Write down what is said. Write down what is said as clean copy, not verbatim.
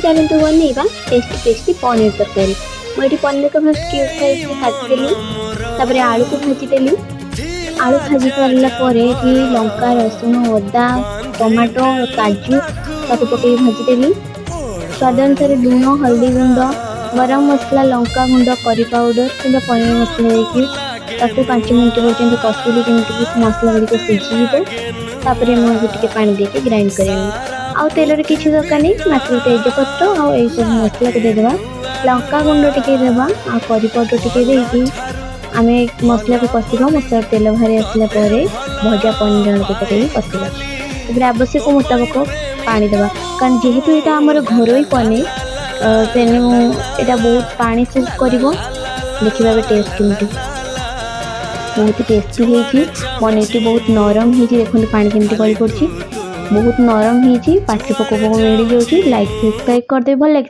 चलते बनइबा tasty tasty paneer तरकारी। मुझे पनीर को फर्स्ट क्यूब साइज काटिदेली तापर आलू को भाजीदेली। आलू भाजी सारापर लंका रसुण अदा टमाटो काजू ताको पकई भाजीदेली। स्वाद अनुसार लुण हल्दी गुंड गरम मसला लंका गुंड करी पाउडर कि पनीर मसला देकी 5 मिनट पर्यटन कषिली जमीक मसला गुड़िक सीझीपर मुझे पानी देके ग्राइंड कर आउ तेल किसी दरकार नहीं मात्र तेजपत्र आउ सब मसला को देदेबा लंका गुंड टिके देबा आ करी पाउडर टिके देकी आम मसला को कषिबा। मसला तेल बाहरी आसला भजा पनीर को पकई कषिबा। आवश्यक मुताबक पानी देबा कारण जेहेतु यहाँ आमर घरोई पनीर तेणु यहाँ बहुत पानी सुट कर देखा टेस्ट केमती बहुत टेस्टी होती। पनीर बहुत नरम हो देखते पानी केमती गली पड़ी बहुत नरम हो पाटी पक मिल जाऊँगी। लाइक सब्सक्राइब करदे भल लगे।